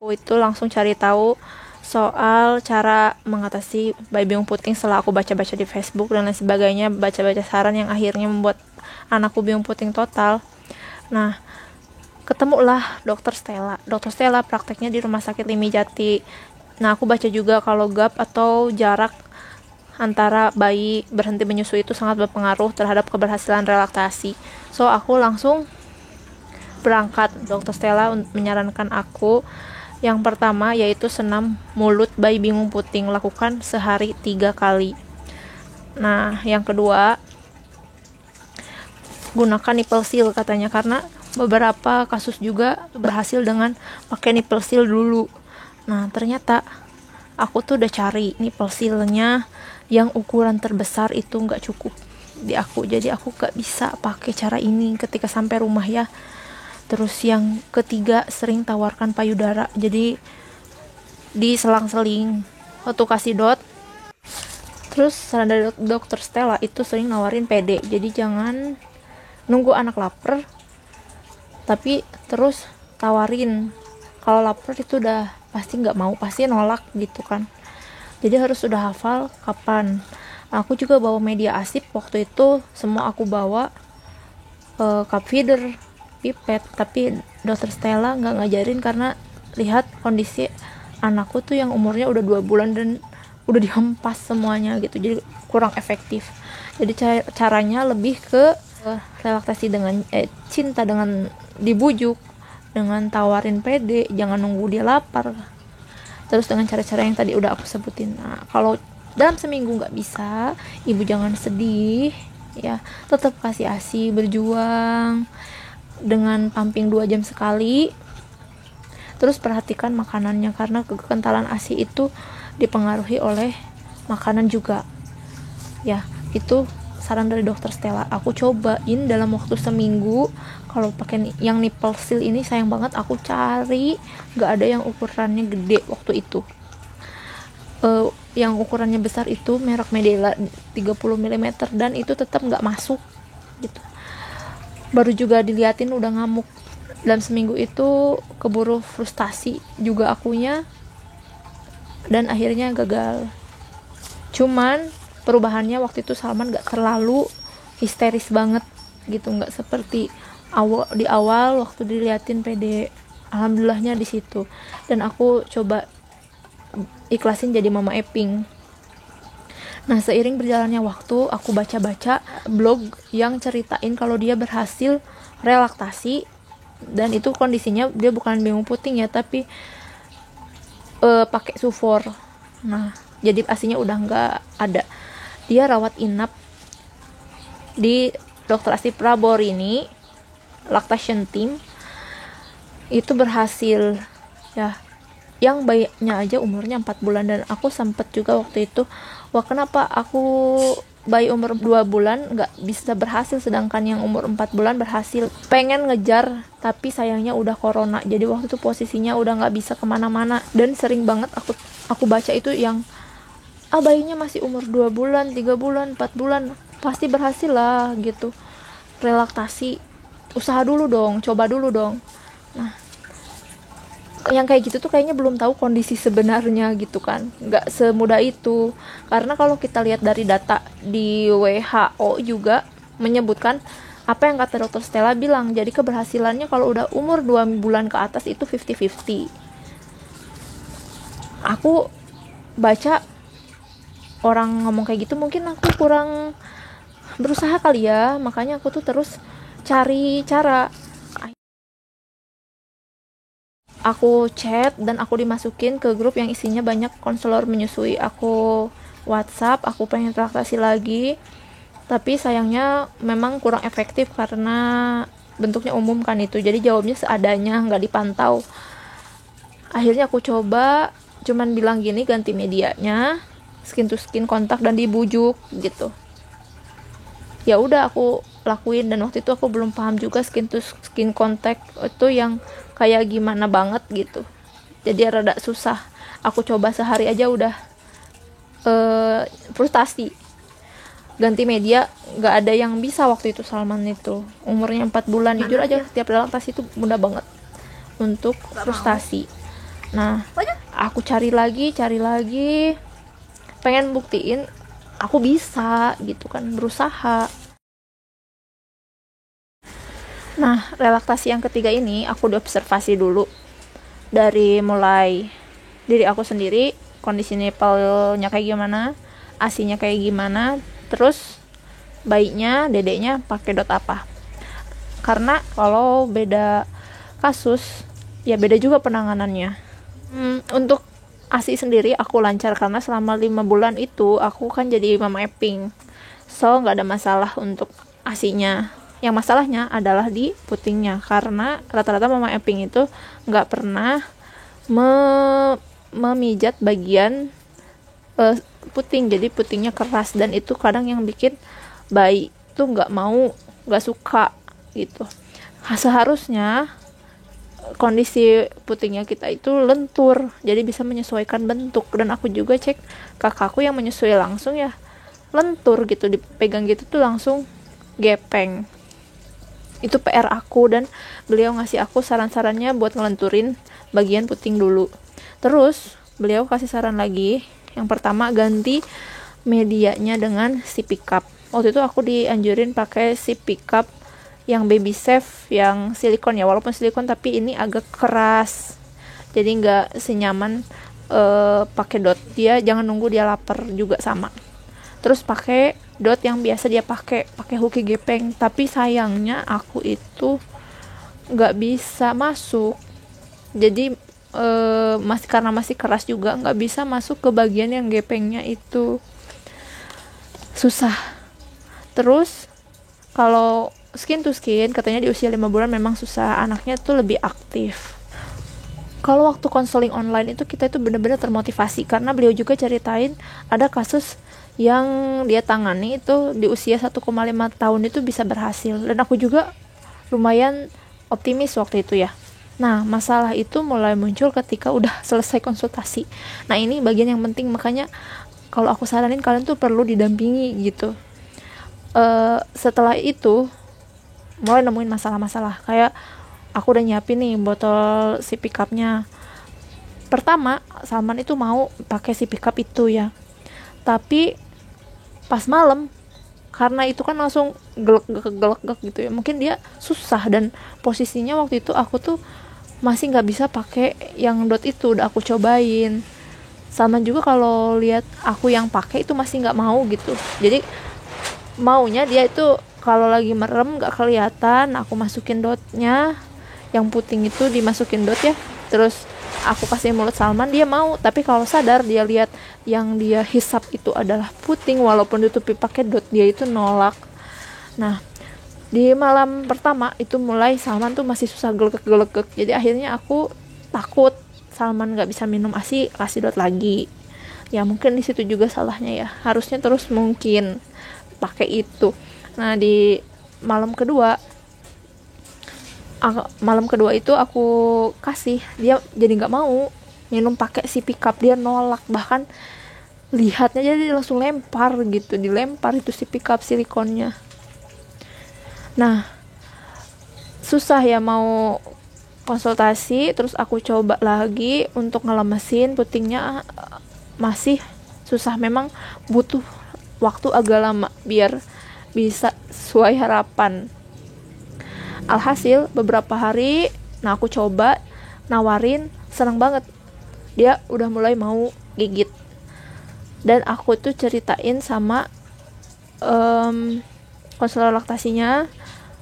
Aku itu langsung cari tahu soal cara mengatasi bayi bingung puting setelah aku baca-baca di Facebook dan lain sebagainya, baca-baca saran yang akhirnya membuat anakku bingung puting total. Nah, ketemulah dokter Stella. Dokter Stella prakteknya di Rumah Sakit Limi Jati. Nah, aku baca juga kalau gap atau jarak antara bayi berhenti menyusui itu sangat berpengaruh terhadap keberhasilan relaktasi. So, aku langsung berangkat. Dokter Stella menyarankan aku yang pertama yaitu senam mulut bayi bingung puting, lakukan sehari 3 kali. Nah, yang kedua, gunakan nipple seal katanya, karena beberapa kasus juga berhasil dengan pakai nipple seal dulu. Nah, ternyata aku tuh udah cari nipple sealnya yang ukuran terbesar itu nggak cukup di aku, jadi aku nggak bisa pakai cara ini ketika sampai rumah ya. Terus yang ketiga, sering tawarkan payudara, jadi diselang-seling waktu kasih dot. Terus saran dari dokter Stella itu sering nawarin PD, jadi jangan nunggu anak lapar tapi terus tawarin. Kalau lapar itu udah pasti nggak mau, pasti nolak gitu kan, jadi harus udah hafal kapan. Aku juga bawa media asip waktu itu, semua aku bawa, cup feeder, pipet, tapi dokter Stella nggak ngajarin karena lihat kondisi anakku tuh yang umurnya udah 2 bulan dan udah dihempas semuanya gitu, jadi kurang efektif. Jadi caranya lebih ke relaksasi dengan cinta, dengan dibujuk, dengan tawarin pede, jangan nunggu dia lapar, terus dengan cara-cara yang tadi udah aku sebutin. Nah, kalau dalam seminggu nggak bisa, ibu jangan sedih ya, tetap kasih ASI, berjuang dengan pumping 2 jam sekali. Terus perhatikan makanannya, karena kekentalan ASI itu dipengaruhi oleh makanan juga ya. Itu saran dari dokter Stella, aku cobain dalam waktu seminggu. Kalau pakai yang nipple seal ini sayang banget aku cari nggak ada yang ukurannya gede waktu itu. Yang ukurannya besar itu merek Medela 30 mm dan itu tetap nggak masuk gitu. Baru juga diliatin udah ngamuk. Dalam seminggu itu keburu frustasi juga akunya dan akhirnya gagal. Cuman perubahannya waktu itu Salman gak terlalu histeris banget gitu, gak seperti di awal waktu diliatin PD. Alhamdulillahnya di situ. Dan aku coba ikhlasin jadi mama Eping. Nah, seiring berjalannya waktu, aku baca-baca blog yang ceritain kalau dia berhasil relaktasi, dan itu kondisinya dia bukan bingung puting ya, tapi pakai sufor. Nah, jadi asinya udah nggak ada. Dia rawat inap di Dr. Asif Prabor ini, lactation team, itu berhasil ya. Yang bayinya aja umurnya 4 bulan, dan aku sempet juga waktu itu, wah kenapa aku bayi umur 2 bulan nggak bisa berhasil sedangkan yang umur 4 bulan berhasil. Pengen ngejar tapi sayangnya udah corona, jadi waktu itu posisinya udah nggak bisa kemana-mana. Dan sering banget aku baca itu yang bayinya masih umur 2 bulan, 3 bulan, 4 bulan pasti berhasil lah gitu. Relaksasi, usaha dulu dong, coba dulu dong. Nah, yang kayak gitu tuh kayaknya belum tahu kondisi sebenarnya gitu kan, nggak semudah itu. Karena kalau kita lihat dari data di WHO juga menyebutkan apa yang kata dokter Stella bilang, jadi keberhasilannya kalau udah umur 2 bulan ke atas itu 50-50. Aku baca orang ngomong kayak gitu, mungkin aku kurang berusaha kali ya, makanya aku tuh terus cari cara. Aku chat dan aku dimasukin ke grup yang isinya banyak konselor menyusui. Aku WhatsApp, aku pengen relaksasi lagi, tapi sayangnya memang kurang efektif karena bentuknya umum kan itu, jadi jawabnya seadanya, nggak dipantau. Akhirnya aku coba, cuman bilang gini, ganti medianya, skin to skin kontak dan dibujuk gitu. Ya udah aku lakuin, dan waktu itu aku belum paham juga skin to skin contact itu yang kayak gimana banget gitu, jadi rada susah. Aku coba sehari aja udah frustasi. Ganti media nggak ada yang bisa waktu itu. Salman itu umurnya 4 bulan, jujur aja setiap relaksasi itu mudah banget untuk frustasi. Nah, aku cari lagi, pengen buktiin aku bisa gitu kan, berusaha. Nah, relaksasi yang ketiga ini aku diobservasi dulu, dari mulai diri aku sendiri, kondisi nipelnya kayak gimana, asinya kayak gimana, terus bayinya, dedeknya pakai dot apa. Karena kalau beda kasus ya beda juga penanganannya. Untuk ASI sendiri aku lancar karena selama 5 bulan itu aku kan jadi mama Eping, so nggak ada masalah untuk ASInya. Yang masalahnya adalah di putingnya, karena rata-rata mama Eping itu nggak pernah memijat bagian puting, jadi putingnya keras, dan itu kadang yang bikin bayi tuh nggak suka gitu. Seharusnya kondisi putingnya kita itu lentur, jadi bisa menyesuaikan bentuk. Dan aku juga cek kakakku yang menyusui langsung ya lentur gitu, dipegang gitu tuh langsung gepeng. Itu PR aku, dan beliau ngasih aku saran-sarannya buat ngelenturin bagian puting dulu. Terus beliau kasih saran lagi, yang pertama ganti medianya dengan sipi cup. Waktu itu aku dianjurin pakai sipi cup yang baby safe, yang silikon ya, walaupun silikon tapi ini agak keras, jadi nggak senyaman pakai dot. Dia jangan nunggu dia lapar juga sama. Terus pakai dot yang biasa dia pakai hoki gepeng, tapi sayangnya aku itu nggak bisa masuk, jadi karena masih keras juga, nggak bisa masuk ke bagian yang gepengnya itu, susah. Terus kalau skin to skin katanya di usia 5 bulan memang susah, anaknya tuh lebih aktif. Kalau waktu konseling online itu kita itu benar-benar termotivasi, karena beliau juga ceritain ada kasus yang dia tangani itu di usia 1,5 tahun itu bisa berhasil, dan aku juga lumayan optimis waktu itu ya. Nah, masalah itu mulai muncul ketika udah selesai konsultasi. Nah, ini bagian yang penting, makanya kalau aku saranin kalian tuh perlu didampingi gitu. Setelah itu mulai nemuin masalah-masalah, kayak aku udah nyiapin nih botol sipi cupnya. Pertama Salman itu mau pakai sipi cup itu ya, tapi pas malam, karena itu kan langsung gelek gitu ya, mungkin dia susah, dan posisinya waktu itu aku tuh masih nggak bisa pakai yang dot itu, udah aku cobain. Salman juga kalau lihat aku yang pakai itu masih nggak mau gitu, jadi maunya dia itu kalau lagi merem nggak kelihatan, aku masukin dotnya, yang puting itu dimasukin dot ya, terus aku kasih mulut Salman, dia mau. Tapi kalau sadar dia lihat yang dia hisap itu adalah puting walaupun ditutupi pakai dot, dia itu nolak. Nah, di malam pertama itu mulai Salman tuh masih susah gelegek, jadi akhirnya aku takut Salman nggak bisa minum ASI, kasih dot lagi. Ya mungkin di situ juga salahnya ya, harusnya terus mungkin pakai itu. Nah, di malam kedua itu aku kasih, dia jadi nggak mau minum pakai sipi cup, dia nolak, bahkan lihatnya jadi langsung lempar gitu, dilempar itu sipi cup silikonnya. Nah, susah ya mau konsultasi, terus aku coba lagi untuk ngelemesin putingnya, masih susah, memang butuh waktu agak lama biar bisa sesuai harapan. Alhasil beberapa hari, nah aku coba nawarin, seneng banget, dia udah mulai mau gigit. Dan aku tuh ceritain sama konselor laktasinya,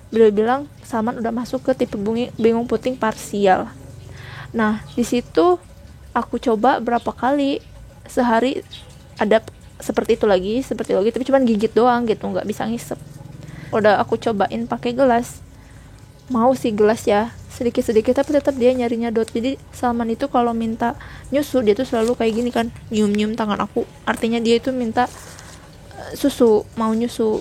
beliau bilang Salman udah masuk ke tipe bingung puting parsial. Nah, di situ aku coba berapa kali, sehari ada seperti itu lagi, tapi cuman gigit doang gitu, nggak bisa ngisep. Udah aku cobain pakai gelas, mau sih gelas ya sedikit-sedikit, tapi tetap dia nyarinya dot. Jadi Salman itu kalau minta nyusu, dia tuh selalu kayak gini kan, nyium-nyium tangan aku, artinya dia itu minta susu, mau nyusu.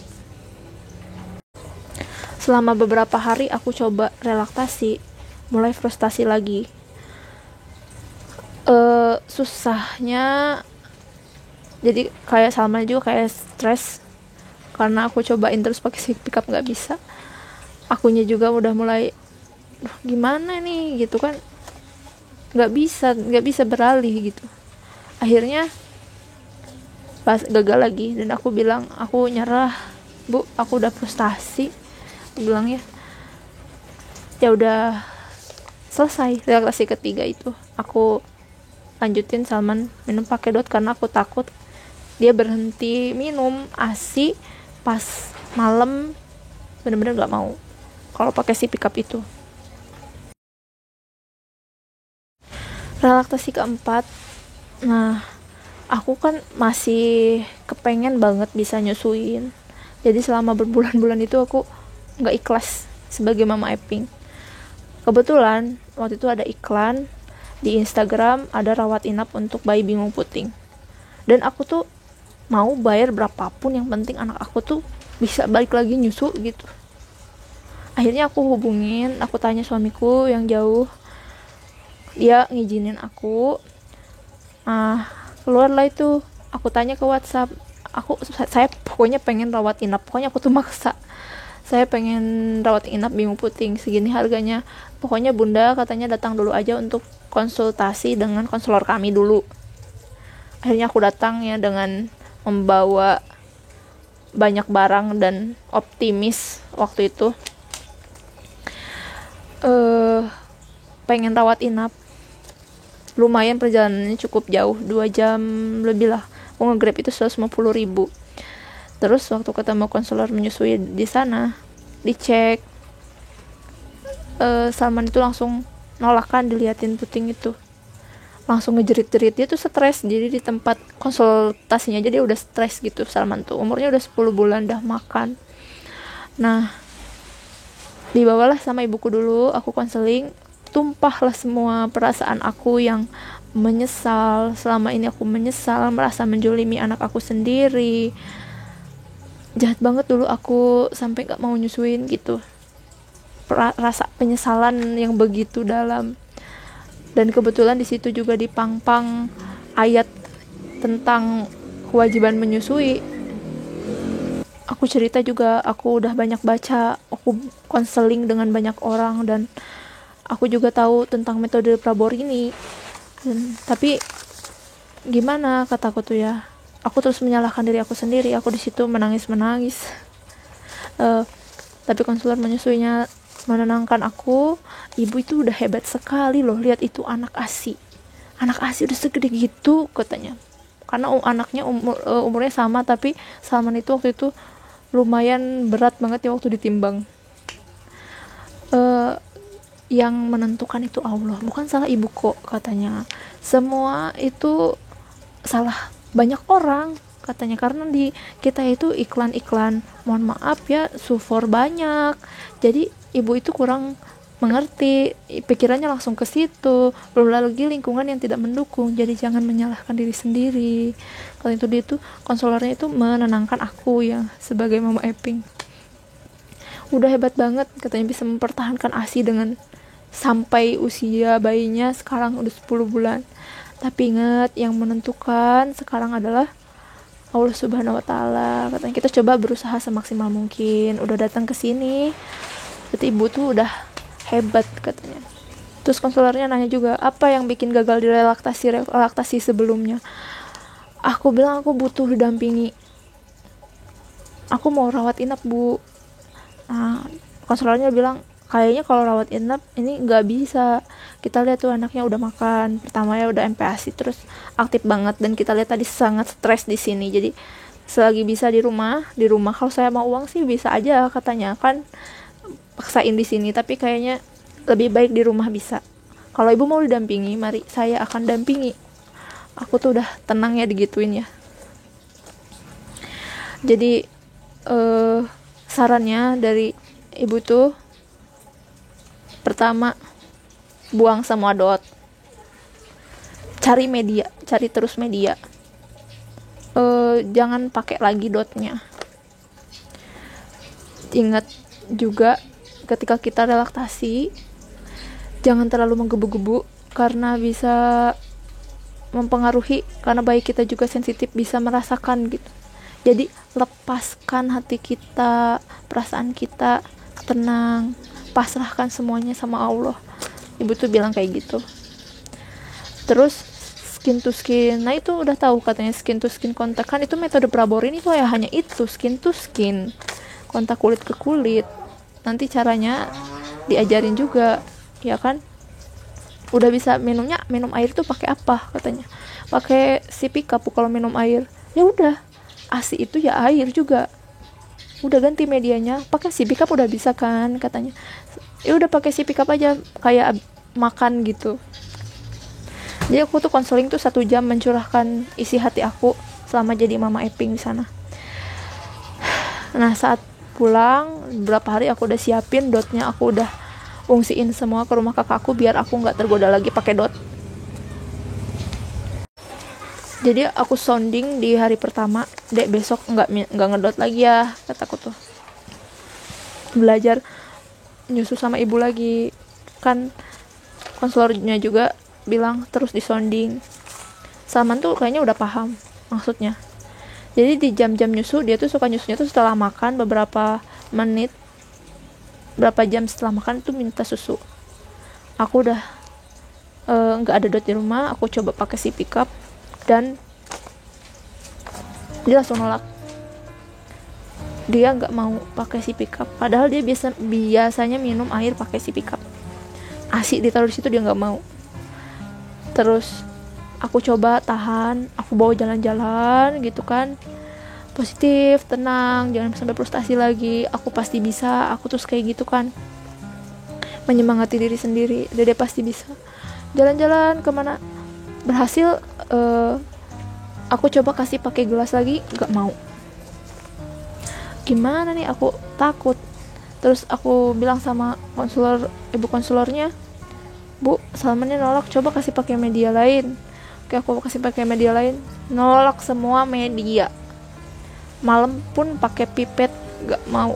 Selama beberapa hari aku coba relaksasi, mulai frustasi lagi. Susahnya jadi kayak Salman juga kayak stres, karena aku cobain terus pakai sipi cup nggak bisa. Akunya juga udah mulai gimana nih gitu kan, nggak bisa beralih gitu. Akhirnya pas gagal lagi, dan aku bilang aku nyerah bu, aku udah frustasi, aku bilang ya udah selesai. Relaksi ketiga itu aku lanjutin Salman minum pakai dot karena aku takut dia berhenti minum ASI pas malam. Bener-bener nggak mau kalau pakai si pickup itu. Relaksasi keempat, nah aku kan masih kepengen banget bisa nyusuin, jadi selama berbulan-bulan itu aku nggak ikhlas sebagai mama Eping. Kebetulan waktu itu ada iklan di Instagram, ada rawat inap untuk bayi bingung puting, dan aku tuh mau bayar berapapun, yang penting anak aku tuh bisa balik lagi nyusu gitu. Akhirnya aku hubungin, aku tanya suamiku yang jauh, dia ngizinin aku. Keluarlah itu, aku tanya ke WhatsApp, saya pokoknya pengen rawat inap, pokoknya aku tuh maksa, saya pengen rawat inap bingung puting, segini harganya, pokoknya bunda katanya datang dulu aja untuk konsultasi dengan konselor kami dulu. Akhirnya aku datang ya dengan membawa banyak barang dan optimis waktu itu. Pengen rawat inap, lumayan perjalanannya cukup jauh, 2 jam lebih lah. Aku nge-grab itu 150.000. Terus waktu ketemu konselor menyusui di sana, dicek, Salman itu langsung nolakan diliatin puting itu, langsung ngejerit-jerit. Dia tuh stres, jadi di tempat konsultasinya aja dia udah stres gitu. Salman tuh umurnya udah 10 bulan, dah makan. Nah, dibawalah sama ibuku dulu, aku konseling, tumpahlah semua perasaan aku yang menyesal, selama ini aku menyesal, merasa menjolimi anak aku sendiri, jahat banget dulu aku sampai gak mau nyusuin gitu, rasa penyesalan yang begitu dalam. Dan kebetulan di situ juga dipang-pang ayat tentang kewajiban menyusui. Aku cerita juga, aku udah banyak baca, aku konseling dengan banyak orang, dan aku juga tahu tentang metode Praborini. Tapi gimana, kataku tuh ya, aku terus menyalahkan diri aku sendiri. Aku di situ menangis. Tapi konselor menyusuinya menenangkan aku. Ibu itu udah hebat sekali loh, lihat itu anak ASI udah segede gitu katanya, karena anaknya umurnya sama, tapi Salman itu waktu itu lumayan berat banget ya waktu ditimbang. Yang menentukan itu Allah, bukan salah ibu kok katanya. Semua itu salah banyak orang katanya, karena di kita itu iklan-iklan, mohon maaf ya, sufor banyak, jadi ibu itu kurang mengerti, pikirannya langsung ke situ, belum lagi lingkungan yang tidak mendukung. Jadi jangan menyalahkan diri sendiri. Kalau itu dia tuh konselornya itu menenangkan aku ya sebagai mama Eping. Udah hebat banget katanya bisa mempertahankan ASI dengan sampai usia bayinya sekarang udah 10 bulan. Tapi ingat, yang menentukan sekarang adalah Allah Subhanahu wa Ta'ala. Katanya kita coba berusaha semaksimal mungkin. Udah datang ke sini, berarti ibu tuh udah hebat katanya. Terus konselornya nanya juga, apa yang bikin gagal di relaksasi sebelumnya? Aku bilang aku butuh didampingi. Aku mau rawat inap bu. Nah, konselornya bilang, kayaknya kalau rawat inap ini nggak bisa. Kita lihat tuh anaknya udah makan, pertama ya udah MPASI, terus aktif banget, dan kita lihat tadi sangat stres di sini. Jadi selagi bisa di rumah kalau saya mau uang sih bisa aja katanya, kan paksain di sini, tapi kayaknya lebih baik di rumah bisa. Kalau ibu mau didampingi, mari saya akan dampingi. Aku tuh udah tenang ya digituin ya. Jadi sarannya dari ibu tuh, pertama, buang semua dot, cari terus media, jangan pakai lagi dotnya. Ingat juga ketika kita relaksasi, jangan terlalu menggebu-gebu karena bisa mempengaruhi, karena bayi kita juga sensitif, bisa merasakan gitu. Jadi lepaskan hati kita, perasaan kita, tenang, pasrahkan semuanya sama Allah. Ibu tuh bilang kayak gitu. Terus skin to skin, nah itu udah tahu katanya skin to skin kontak, kan itu metode Praborin itu ya hanya itu, skin to skin, kontak kulit ke kulit. Nanti caranya diajarin juga, ya kan. Udah bisa minumnya, minum air tuh pakai apa katanya, pakai sipi cup kalau minum air. Ya udah, ASI itu ya air juga, udah ganti medianya pakai sipi cup udah bisa kan katanya. Ya udah pakai sipi cup aja kayak makan gitu. Jadi aku tuh konseling tuh 1 jam mencurahkan isi hati aku selama jadi mama Eping di sana. Nah saat pulang beberapa hari aku udah siapin dotnya, aku udah ungsiin semua ke rumah kakakku biar aku nggak tergoda lagi pakai dot. Jadi aku sounding di hari pertama, dek besok nggak ngedot lagi ya kataku tuh. Belajar nyusu sama ibu lagi kan, konselornya juga bilang terus di sounding. Salman tuh kayaknya udah paham maksudnya. Jadi di jam-jam nyusu dia tuh suka nyusunya tuh setelah makan beberapa menit, berapa jam setelah makan tuh minta susu. Aku udah nggak ada dot di rumah, aku coba pakai sipi cup dan dia langsung nolak. Dia nggak mau pakai sipi cup, padahal dia biasanya minum air pakai sipi cup. ASI ditaruh di situ dia nggak mau. Terus aku coba tahan, aku bawa jalan-jalan gitu kan, positif, tenang, jangan sampai frustasi lagi, aku pasti bisa, aku terus kayak gitu kan, menyemangati diri sendiri, Dede pasti bisa. Jalan-jalan kemana berhasil, aku coba kasih pakai gelas lagi, nggak mau. Gimana nih, aku takut. Terus aku bilang sama ibu konselornya, Bu, Salmannya nolak, coba kasih pakai media lain. Oke, aku kasih pakai media lain, nolak semua media. Malam pun pakai pipet, gak mau.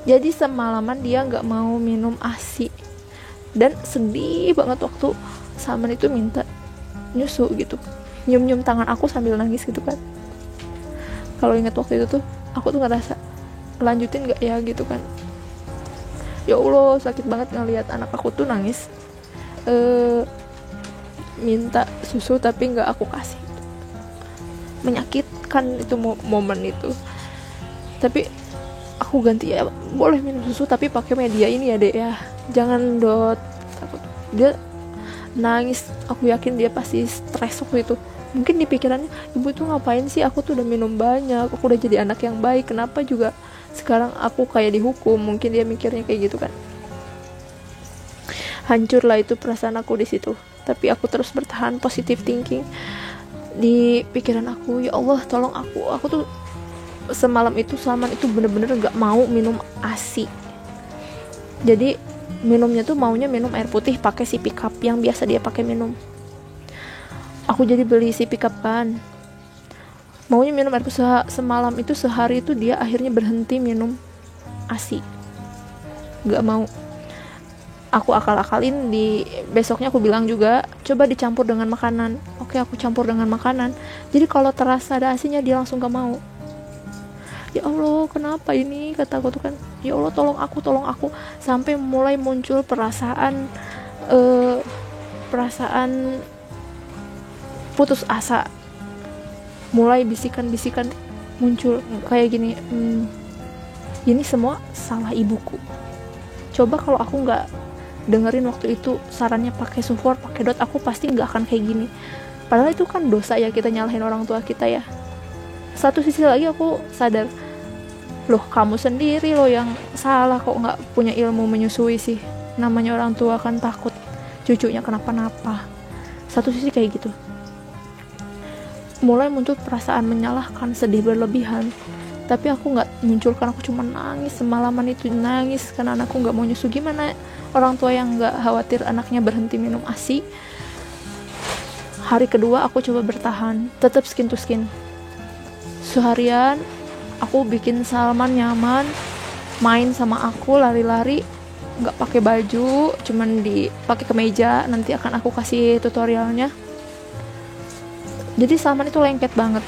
Jadi semalaman dia gak mau minum ASI. Dan sedih banget waktu Salman itu minta nyusu gitu, nyium-nyium tangan aku sambil nangis gitu kan. Kalau ingat waktu itu tuh, aku tuh ngerasa lanjutin gak ya gitu kan. Ya Allah, sakit banget ngelihat anak aku tuh nangis, minta susu tapi nggak aku kasih. Menyakitkan itu momen itu. Tapi aku ganti ya, boleh minum susu tapi pakai media ini ya dek ya, jangan dot. Dia nangis, aku yakin dia pasti stres waktu itu. Mungkin di pikirannya, ibu tuh ngapain sih, aku tuh udah minum banyak, aku udah jadi anak yang baik, kenapa juga sekarang aku kayak dihukum. Mungkin dia mikirnya kayak gitu kan. Hancurlah itu perasaan aku di situ. Tapi aku terus bertahan positive thinking di pikiran aku, ya Allah tolong aku tuh semalam itu Salman itu bener-bener gak mau minum ASI. Jadi minumnya tuh maunya minum air putih pakai sipi cup yang biasa dia pakai minum. Aku jadi beli sipi cup kan, maunya minum air putih. Semalam itu sehari itu dia akhirnya berhenti minum ASI, gak mau. Aku akal-akalin, di besoknya aku bilang juga coba dicampur dengan makanan. Oke, aku campur dengan makanan, jadi kalau terasa ada asinya dia langsung gak mau. Ya Allah, kenapa ini, kataku tuh kan, ya Allah tolong aku. Sampai mulai muncul perasaan putus asa, mulai bisikan-bisikan muncul kayak gini, ini semua salah ibuku. Coba kalau aku nggak dengerin waktu itu sarannya pakai support, pakai dot, aku pasti nggak akan kayak gini. Padahal itu kan dosa ya, kita nyalahin orang tua kita ya. Satu sisi lagi aku sadar, loh kamu sendiri loh yang salah, kok nggak punya ilmu menyusui sih. Namanya orang tua kan takut cucunya kenapa-napa. Satu sisi kayak gitu. Mulai muncul perasaan menyalahkan, sedih berlebihan. Tapi aku nggak munculkan, aku cuma nangis semalaman itu, nangis karena anakku nggak mau nyusu. Gimana orang tua yang nggak khawatir anaknya berhenti minum ASI? Hari kedua aku coba bertahan, tetap skin to skin. Seharian aku bikin Salman nyaman, main sama aku, lari-lari, nggak pakai baju, cuman dipakai kemeja. Nanti akan aku kasih tutorialnya. Jadi Salman itu lengket banget.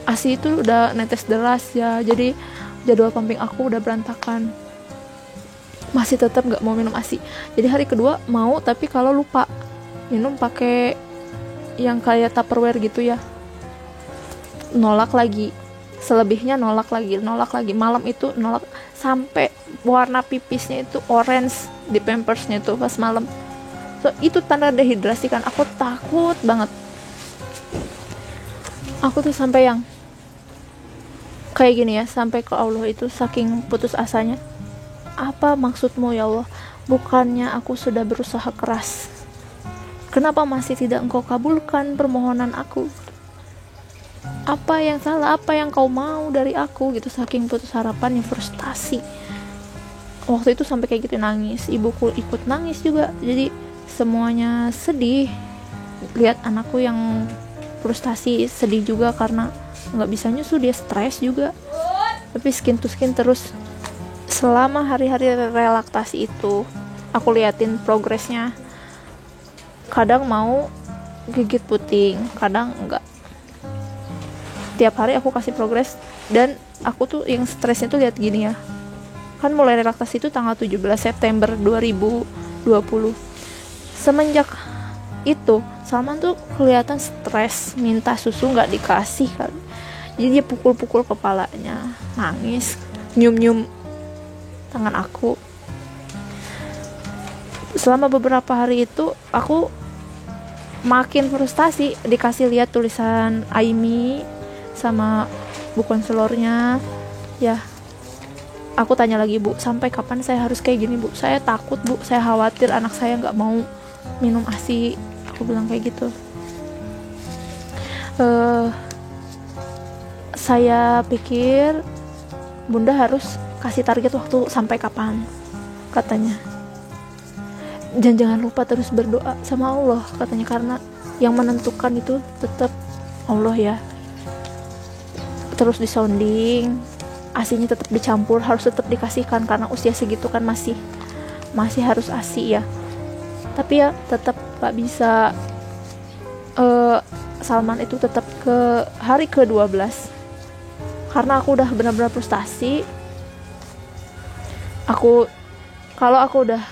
ASI itu udah netes deras ya, jadi jadwal pumping aku udah berantakan. Masih tetap nggak mau minum ASI. Jadi hari kedua mau, tapi kalau lupa minum pakai yang kayak Tupperware gitu ya. Nolak lagi, selebihnya nolak lagi, malam itu nolak, sampai warna pipisnya itu orange di pampersnya tuh pas malam. So, itu tanda dehidrasi kan. Aku takut banget. Aku tuh sampai yang kayak gini ya, sampai ke Allah itu saking putus asanya. Apa maksudmu ya Allah? Bukannya aku sudah berusaha keras, kenapa masih tidak engkau kabulkan permohonan aku? Apa yang salah, apa yang kau mau dari aku gitu. Saking putus harapan, yang frustasi waktu itu sampai kayak gitu, nangis. Ibuku ikut nangis juga, jadi semuanya sedih. Lihat anakku yang frustasi, sedih juga karena nggak bisa nyusu, dia stres juga. Tapi skin to skin terus. Selama hari-hari relaksasi itu aku liatin progresnya. Kadang mau gigit puting, kadang enggak. Tiap hari aku kasih progres. Dan aku tuh yang stresnya tuh lihat gini ya, kan mulai relaksasi itu tanggal 17 September 2020. Semenjak itu Salman tuh kelihatan stres, minta susu nggak dikasih kan. Jadi dia pukul-pukul kepalanya, nangis, nyium-nyium tangan aku. Selama beberapa hari itu aku makin frustasi. Dikasih lihat tulisan Aimi sama bu konselornya ya. Aku tanya lagi, Bu, sampai kapan saya harus kayak gini, Bu? Saya takut, Bu, saya khawatir anak saya nggak mau minum ASI. Aku bilang kayak gitu. Saya pikir Bunda harus kasih target waktu sampai kapan, katanya. Dan jangan lupa terus berdoa sama Allah, katanya, karena yang menentukan itu tetap Allah ya. Terus disounding, ASINya tetap dicampur, harus tetap dikasihkan karena usia segitu kan masih harus ASI ya. Tapi ya tetap gak bisa. Salman itu tetap ke hari ke-12 karena aku udah benar-benar frustasi. Kalau aku udah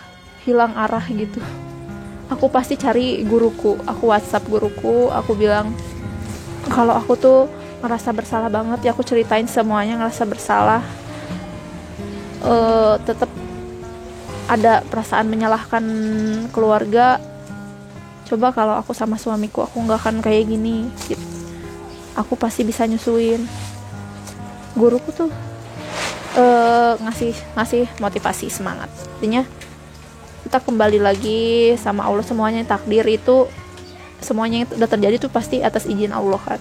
hilang arah gitu, aku pasti cari guruku. Aku WhatsApp guruku, aku bilang kalau aku tuh ngerasa bersalah banget ya. Aku ceritain semuanya, ngerasa bersalah, tetap ada perasaan menyalahkan keluarga. Coba kalau aku sama suamiku, aku nggak akan kayak gini gitu. Aku pasti bisa nyusuin. Guruku tuh ngasih motivasi, semangat. Intinya kita kembali lagi sama Allah. Semuanya takdir itu, semuanya yang udah terjadi tuh pasti atas izin Allah kan.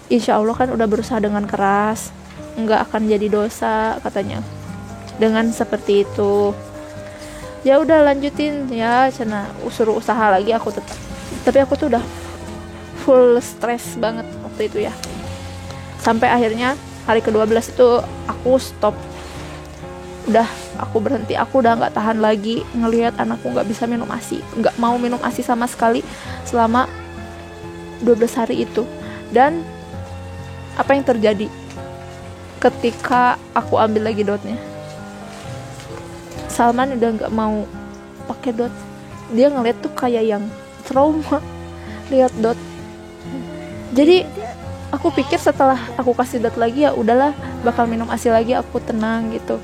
Insya Allah kan udah berusaha dengan keras, nggak akan jadi dosa, katanya. Dengan seperti itu, ya udah lanjutin ya, cina suruh usaha lagi. Aku tetap, tapi aku tuh udah full stres banget waktu itu ya. Sampai akhirnya hari ke-12 itu aku stop. Udah, aku berhenti. Aku udah nggak tahan lagi ngelihat anakku nggak bisa minum ASI, nggak mau minum ASI sama sekali selama 12 hari itu. Dan apa yang terjadi ketika aku ambil lagi dotnya? Salman udah nggak mau pakai dot. Dia ngeliat tuh kayak yang trauma lihat dot. Jadi aku pikir setelah aku kasih dot lagi ya udahlah, bakal minum ASI lagi, aku tenang gitu.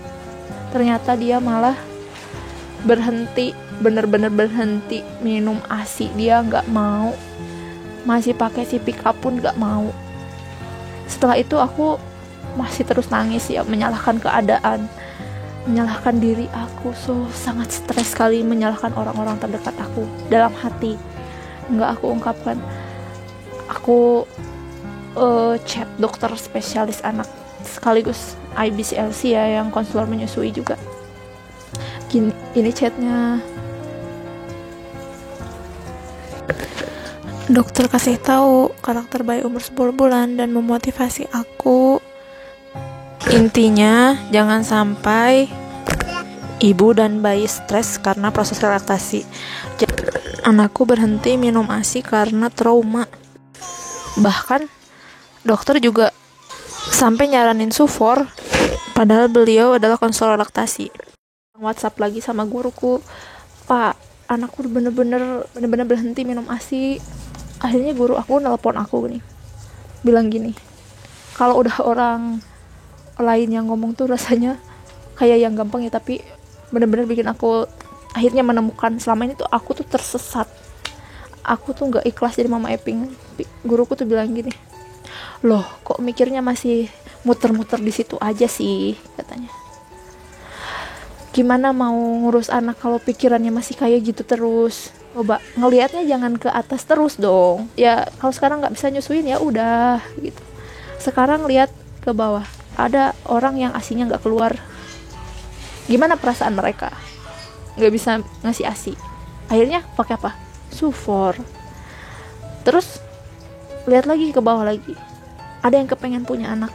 Ternyata dia malah berhenti, bener-bener berhenti minum ASI. Dia nggak mau, masih pakai si pick up pun nggak mau. Setelah itu aku masih terus nangis ya, menyalahkan keadaan, menyalahkan diri aku. Sangat stres sekali, menyalahkan orang-orang terdekat aku. Dalam hati nggak aku ungkapkan. Aku chat dokter spesialis anak sekaligus IBCLC ya, yang konselor menyusui juga. Ini chatnya. Dokter kasih tahu karakter bayi umur 10 bulan dan memotivasi aku. Intinya jangan sampai ibu dan bayi stres karena proses relaksasi. Anakku berhenti minum ASI karena trauma. Bahkan dokter juga sampai nyaranin sufor, padahal beliau adalah konselor laktasi. WhatsApp lagi sama guruku, Pak, anakku bener-bener berhenti minum ASI. Akhirnya guru aku nelpon aku nih, bilang gini, kalau udah orang lain yang ngomong tuh rasanya kayak yang gampang ya, tapi bener-bener bikin aku akhirnya menemukan selama ini tuh aku tuh tersesat, aku tuh nggak ikhlas jadi mama Eping. Guruku tuh bilang gini, loh kok mikirnya masih muter-muter di situ aja sih, katanya. Gimana mau ngurus anak kalau pikirannya masih kayak gitu terus? Coba ngelihatnya jangan ke atas terus dong. Ya kalau sekarang nggak bisa nyusuin ya udah gitu. Sekarang lihat ke bawah. Ada orang yang asinya nggak keluar. Gimana perasaan mereka? Nggak bisa ngasih asi. Akhirnya pakai apa? Sufor. Terus lihat lagi ke bawah lagi. Ada yang kepengen punya anak.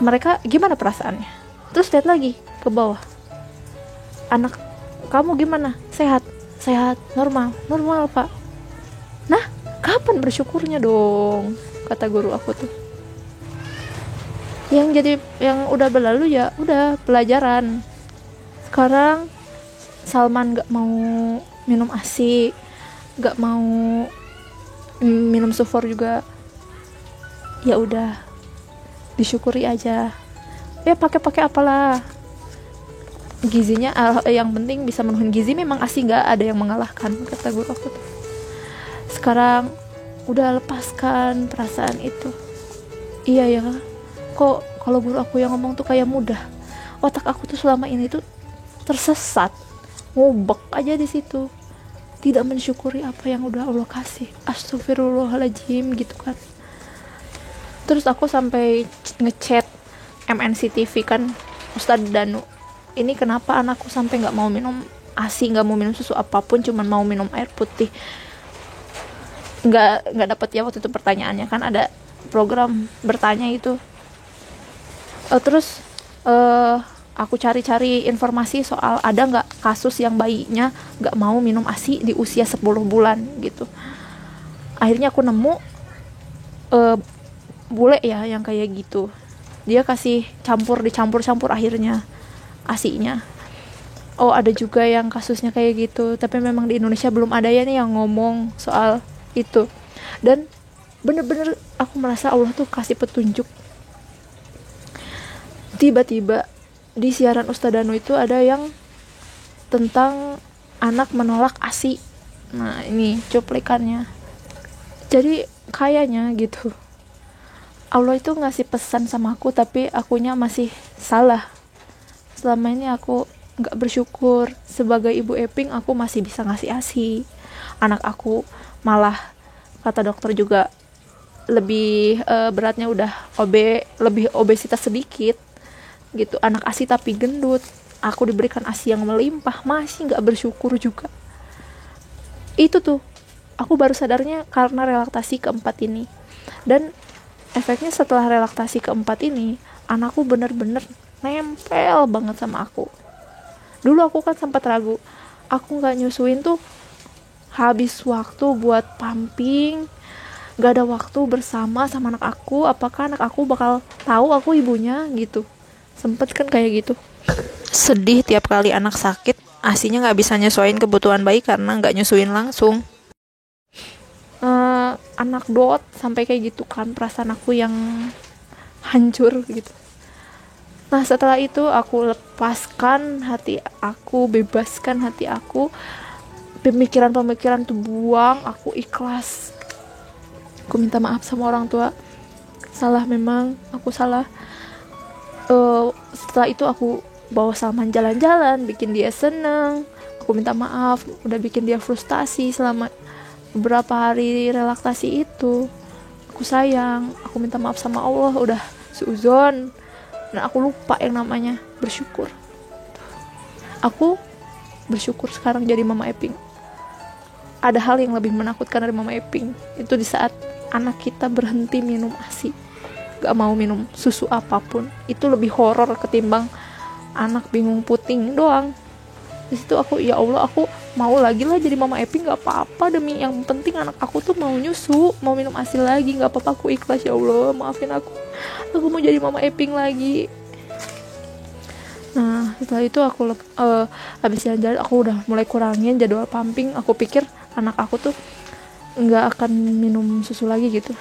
Mereka gimana perasaannya? Terus lihat lagi ke bawah. Anak kamu gimana? Sehat? Sehat, normal pak. Nah, kapan bersyukurnya dong? Kata guru aku tuh. Yang udah berlalu ya udah pelajaran. Sekarang Salman gak mau minum ASI, gak mau minum sufor juga. Ya udah, disyukuri aja. Ya pakai apalah. Gizinya yang penting bisa menuhin gizi, memang ASI nggak ada yang mengalahkan, kata guru aku tuh. Sekarang udah lepaskan perasaan itu. Iya ya, kok kalau guru aku yang ngomong tuh kayak mudah. Otak aku tuh selama ini tuh tersesat, ngubek aja di situ, tidak mensyukuri apa yang udah Allah kasih. Astagfirullahaladzim gitu kan. Terus aku sampai ngechat MNC TV kan, Ustadz Danu, ini kenapa anakku sampai nggak mau minum ASI, nggak mau minum susu apapun, cuman mau minum air putih. Nggak dapet ya waktu itu pertanyaannya, kan ada program bertanya itu. Terus aku cari-cari informasi soal ada nggak kasus yang bayinya nggak mau minum ASI di usia 10 bulan gitu. Akhirnya aku nemu bule ya yang kayak gitu, dia kasih dicampur akhirnya ASI-nya. Oh ada juga yang kasusnya kayak gitu, tapi memang di Indonesia belum ada ya nih yang ngomong soal itu. Dan bener-bener aku merasa Allah tuh kasih petunjuk. Tiba-tiba di siaran Ustadz Danu itu ada yang tentang anak menolak ASI. Nah ini cuplikannya. Jadi kayaknya gitu, Allah itu ngasih pesan sama aku, tapi akunya masih salah. Selama ini aku gak bersyukur. Sebagai ibu Eping aku masih bisa ngasih ASI. Anak aku malah kata dokter juga lebih beratnya udah lebih obesitas sedikit gitu. Anak ASI tapi gendut, aku diberikan ASI yang melimpah, masih gak bersyukur juga. Itu tuh aku baru sadarnya karena relaktasi keempat ini. Dan efeknya setelah relaktasi keempat ini, anakku bener-bener nempel banget sama aku. Dulu aku kan sempat ragu, aku gak nyusuin tuh habis waktu buat pumping, gak ada waktu bersama sama anak aku, apakah anak aku bakal tahu aku ibunya gitu. Sempet kan kayak gitu. Sedih tiap kali anak sakit, ASInya gak bisa nyesuaiin kebutuhan bayi karena gak nyusuin langsung. Anak dot sampai kayak gitu kan, perasaan aku yang hancur gitu. Nah setelah itu aku lepaskan hati aku, bebaskan hati aku, pemikiran-pemikiran tuh buang, aku ikhlas. Aku minta maaf sama orang tua, salah memang, aku salah. Setelah itu aku bawa Salman jalan-jalan, bikin dia seneng. Aku minta maaf udah bikin dia frustasi selama beberapa hari relaksasi itu. Aku sayang, aku minta maaf sama Allah, udah suuzon, dan aku lupa yang namanya bersyukur. Aku bersyukur sekarang jadi mama Eping. Ada hal yang lebih menakutkan dari mama Eping, itu di saat anak kita berhenti minum ASI, gak mau minum susu apapun. Itu lebih horor ketimbang anak bingung puting doang. Di situ aku, ya Allah, aku mau lagi lah jadi mama Eping, gak apa-apa, demi yang penting anak aku tuh mau nyusu, mau minum ASI lagi, gak apa-apa, aku ikhlas. Ya Allah, maafin aku mau jadi mama Eping lagi. Nah setelah itu aku habis jalan-jalan aku udah mulai kurangin jadwal pumping. Aku pikir anak aku tuh nggak akan minum susu lagi gitu,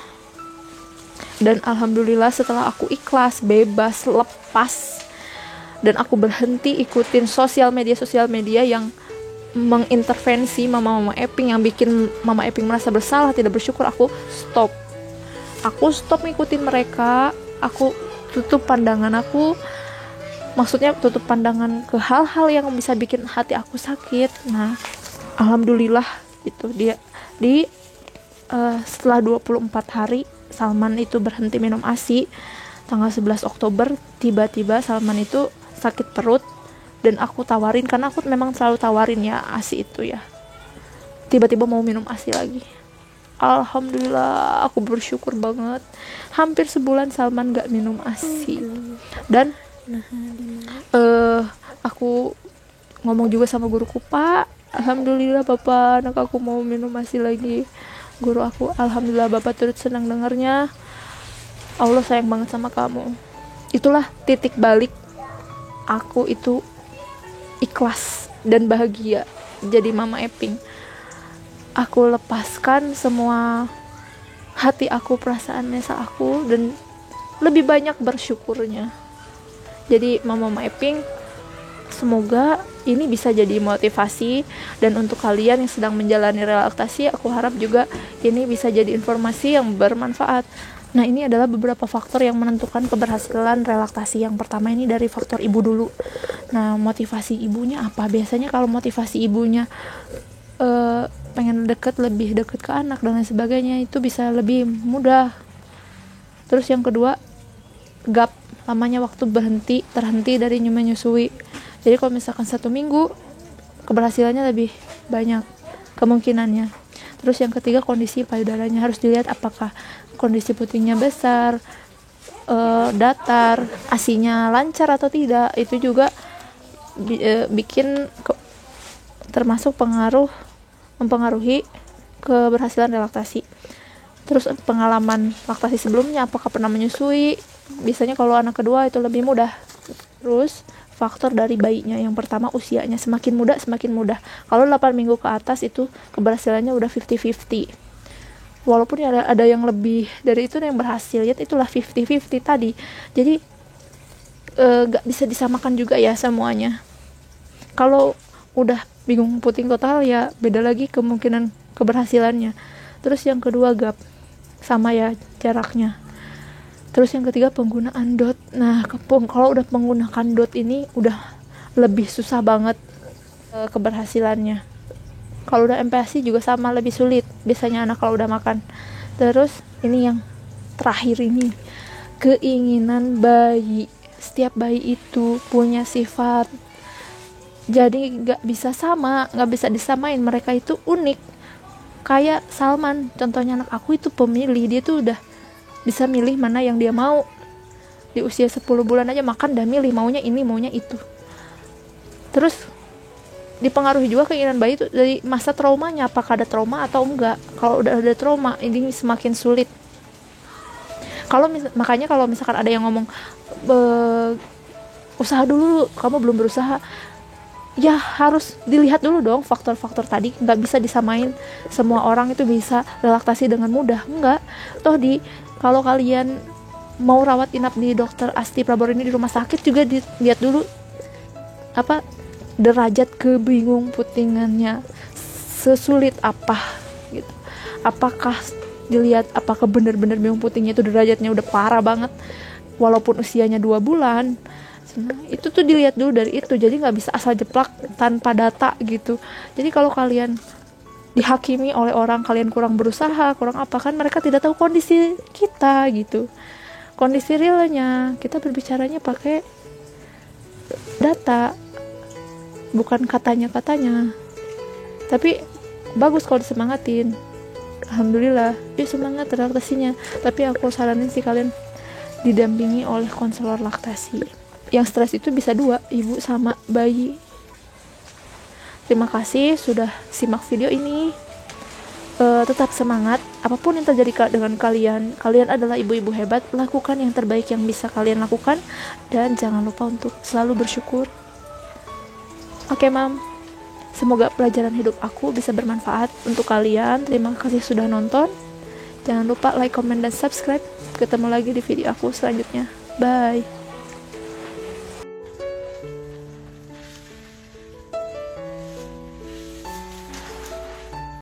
dan alhamdulillah setelah aku ikhlas, bebas, lepas, dan aku berhenti ikutin sosial media yang mengintervensi mama-mama Eping, yang bikin mama Eping merasa bersalah, tidak bersyukur, aku stop ngikutin mereka. Aku tutup pandangan aku, maksudnya tutup pandangan ke hal-hal yang bisa bikin hati aku sakit. Nah alhamdulillah gitu, setelah 24 hari Salman itu berhenti minum ASI. Tanggal 11 Oktober tiba-tiba Salman itu sakit perut, dan aku tawarin, karena aku memang selalu tawarin ya ASI itu ya, tiba-tiba mau minum ASI lagi. Alhamdulillah aku bersyukur banget, hampir sebulan Salman gak minum ASI. Dan aku ngomong juga sama guruku, Pak, alhamdulillah Bapak, anak aku mau minum ASI lagi. Guru aku, alhamdulillah Bapak turut senang dengarnya, Allah sayang banget sama kamu. Itulah titik balik aku itu ikhlas dan bahagia jadi mama Eping. Aku lepaskan semua hati aku, perasaan nyesal aku, dan lebih banyak bersyukurnya. Jadi mama Eping, semoga ini bisa jadi motivasi, dan untuk kalian yang sedang menjalani relaksasi, aku harap juga ini bisa jadi informasi yang bermanfaat. Nah ini adalah beberapa faktor yang menentukan keberhasilan relaksasi. Yang pertama ini dari faktor ibu dulu. Nah motivasi ibunya apa? Biasanya kalau motivasi ibunya pengen lebih deket ke anak dan lain sebagainya, itu bisa lebih mudah. Terus yang kedua, gap, lamanya waktu terhenti dari menyusui. Jadi kalau misalkan 1 minggu, keberhasilannya lebih banyak kemungkinannya. Terus yang ketiga, kondisi payudaranya harus dilihat, apakah kondisi putingnya besar, datar, ASInya lancar atau tidak. Itu juga bikin termasuk mempengaruhi keberhasilan relaksasi. Terus pengalaman laktasi sebelumnya, apakah pernah menyusui. Biasanya kalau anak kedua itu lebih mudah. Terus faktor dari bayinya, yang pertama usianya, semakin muda. Kalau 8 minggu ke atas itu keberhasilannya udah 50-50. Walaupun ada yang lebih dari itu yang berhasil, ya itulah 50-50 tadi. Jadi gak bisa disamakan juga ya semuanya. Kalau udah bingung puting total ya beda lagi kemungkinan keberhasilannya. Terus yang kedua gap, sama ya jaraknya. Terus yang ketiga penggunaan dot. Nah kalau udah menggunakan dot ini udah lebih susah banget keberhasilannya. Kalau udah MPASI juga sama, lebih sulit biasanya anak kalau udah makan. Terus ini yang terakhir ini, keinginan bayi. Setiap bayi itu punya sifat, jadi gak bisa disamain. Mereka itu unik. Kayak Salman, contohnya anak aku itu pemilih, dia tuh udah bisa milih mana yang dia mau. Di usia 10 bulan aja makan udah milih, maunya ini, maunya itu. Terus dipengaruhi juga keinginan bayi itu dari masa traumanya, apakah ada trauma atau enggak. Kalau udah ada trauma, ini semakin sulit. Makanya kalau misalkan ada yang ngomong usaha dulu, kamu belum berusaha, ya harus dilihat dulu dong faktor-faktor tadi. Nggak bisa disamain semua orang itu bisa relaksasi dengan mudah, enggak. Toh kalau kalian mau rawat inap di Dokter Asti Prabor ini di rumah sakit juga dilihat dulu apa derajat kebingung putingannya sesulit apa gitu. Apakah dilihat apakah benar-benar bingung putingnya itu derajatnya udah parah banget walaupun usianya 2 bulan. Nah, itu tuh dilihat dulu dari itu. Jadi nggak bisa asal jeplak tanpa data gitu. Jadi kalau kalian dihakimi oleh orang kalian kurang berusaha, kurang apa, kan mereka tidak tahu kondisi kita gitu, kondisi realnya. Kita berbicaranya pakai data, bukan katanya. Tapi bagus kalau disemangatin. Alhamdulillah, yuk semangat relaksasinya. Tapi aku saranin sih kalian didampingi oleh konselor laktasi. Yang stres itu bisa 2, ibu sama bayi. Terima kasih sudah simak video ini. tetap semangat. Apapun yang terjadi dengan kalian, kalian adalah ibu-ibu hebat. Lakukan yang terbaik yang bisa kalian lakukan, dan jangan lupa untuk selalu bersyukur. Oke, Mam, semoga pelajaran hidup aku bisa bermanfaat untuk kalian. Terima kasih sudah nonton. Jangan lupa like, comment, dan subscribe. Ketemu lagi di video aku selanjutnya. Bye.